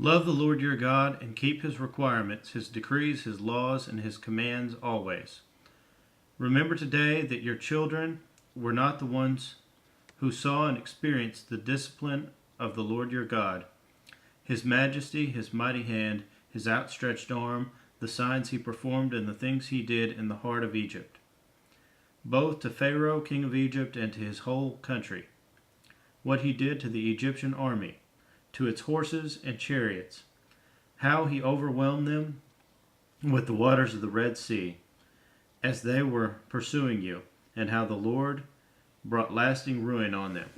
Love the Lord your God and keep his requirements, his decrees, his laws, and his commands always. Remember today that your children were not the ones who saw and experienced the discipline of the Lord your God, his majesty, his mighty hand, his outstretched arm, the signs he performed, and the things he did in the heart of Egypt, both to Pharaoh, king of Egypt, and to his whole country, what he did to the Egyptian army, to its horses and chariots, how he overwhelmed them with the waters of the Red Sea as they were pursuing you, and how the Lord brought lasting ruin on them.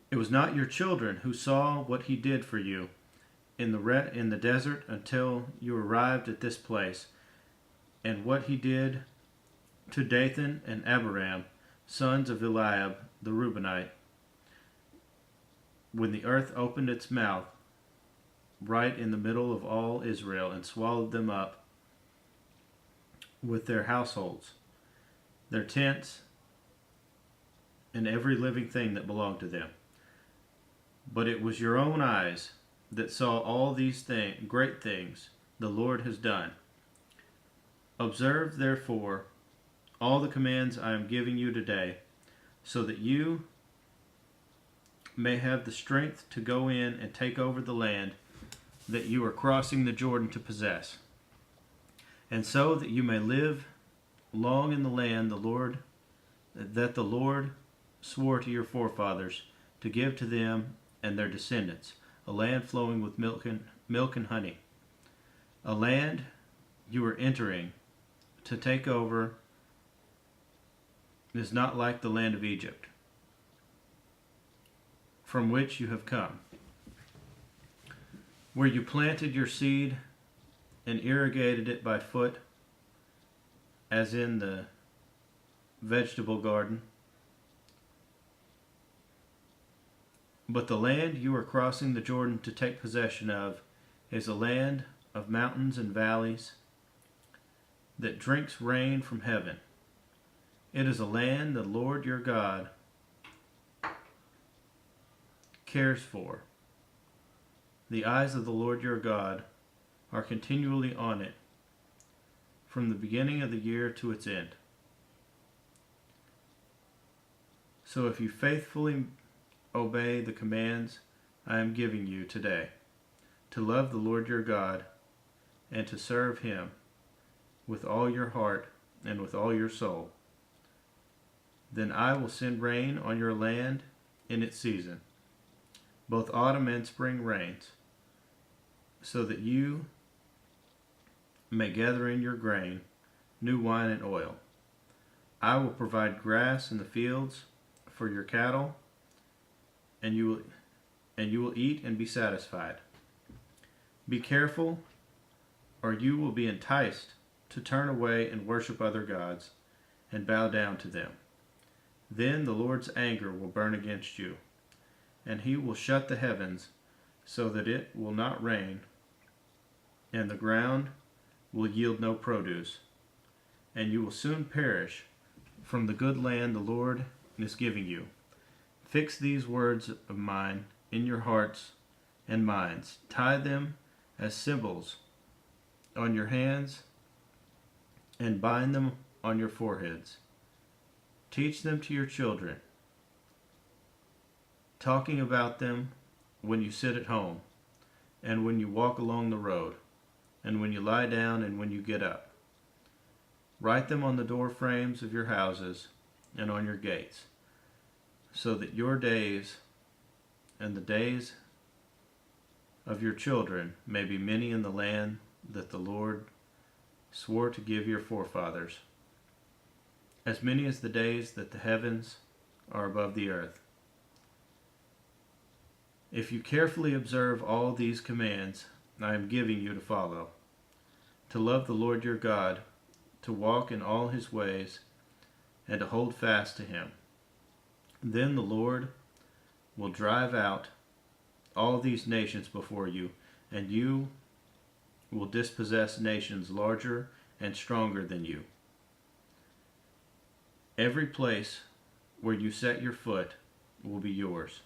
It was not your children who saw what he did for you in the desert until you arrived at this place, and what he did to Dathan and Abiram, sons of Eliab the Reubenite, when the earth opened its mouth right in the middle of all Israel and swallowed them up with their households, their tents, and every living thing that belonged to them. But it was your own eyes that saw all these great things the Lord has done. Observe, therefore, all the commands I am giving you today, so that you may have the strength to go in and take over the land that you are crossing the Jordan to possess, and so that you may live long in the land that the Lord swore to your forefathers to give to them and their descendants, a land flowing with milk and honey, a land you are entering to take over is not like the land of Egypt, from which you have come, where you planted your seed and irrigated it by foot, as in the vegetable garden. But the land you are crossing the Jordan to take possession of is a land of mountains and valleys that drinks rain from heaven. It is a land the Lord your God cares for. The eyes of the Lord your God are continually on it, from the beginning of the year to its end. So if you faithfully obey the commands I am giving you today, to love the Lord your God and to serve him with all your heart and with all your soul, then I will send rain on your land in its season, both autumn and spring rains, so that you may gather in your grain, new wine and oil. I will provide grass in the fields for your cattle, and you will eat and be satisfied. Be careful, or you will be enticed to turn away and worship other gods and bow down to them. Then the Lord's anger will burn against you, and he will shut the heavens so that it will not rain, and the ground will yield no produce, and you will soon perish from the good land the Lord is giving you. Fix these words of mine in your hearts and minds. Tie them as symbols on your hands and bind them on your foreheads. Teach them to your children, talking about them when you sit at home, and when you walk along the road, and when you lie down and when you get up. Write them on the door frames of your houses and on your gates, so that your days and the days of your children may be many in the land that the Lord swore to give your forefathers, as many as the days that the heavens are above the earth. If you carefully observe all these commands I am giving you to follow, to love the Lord your God, to walk in all his ways, and to hold fast to him, then the Lord will drive out all these nations before you, and you will dispossess nations larger and stronger than you. Every place where you set your foot will be yours,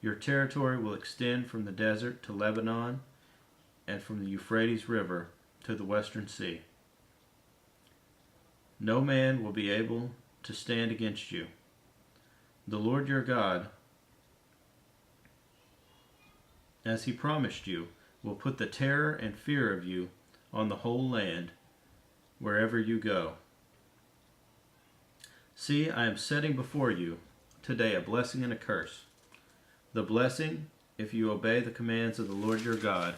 Your territory will extend from the desert to Lebanon and from the Euphrates River to the western sea. No man will be able to stand against you. The Lord your God, as he promised you, will put the terror and fear of you on the whole land, wherever you go. See, I am setting before you today a blessing and a curse. The blessing, if you obey the commands of the Lord your God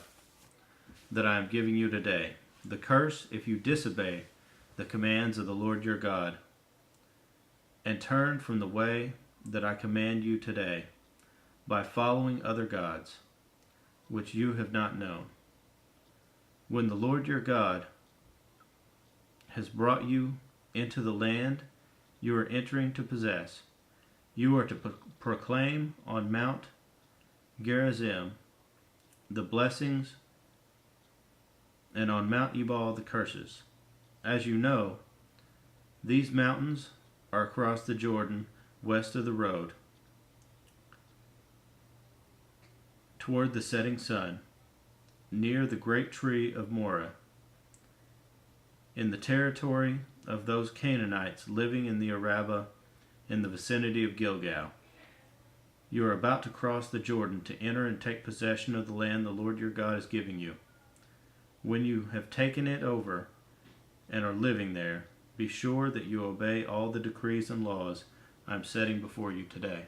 that I am giving you today. The curse, if you disobey the commands of the Lord your God and turn from the way that I command you today by following other gods, which you have not known. When the Lord your God has brought you into the land you are entering to possess, you are to proclaim on Mount Gerizim the blessings and on Mount Ebal the curses. As you know, these mountains are across the Jordan west of the road toward the setting sun, near the great tree of Moreh, in the territory of those Canaanites living in the Arabah in the vicinity of Gilgal. You are about to cross the Jordan to enter and take possession of the land the Lord your God is giving you. When you have taken it over and are living there, be sure that you obey all the decrees and laws I am setting before you today.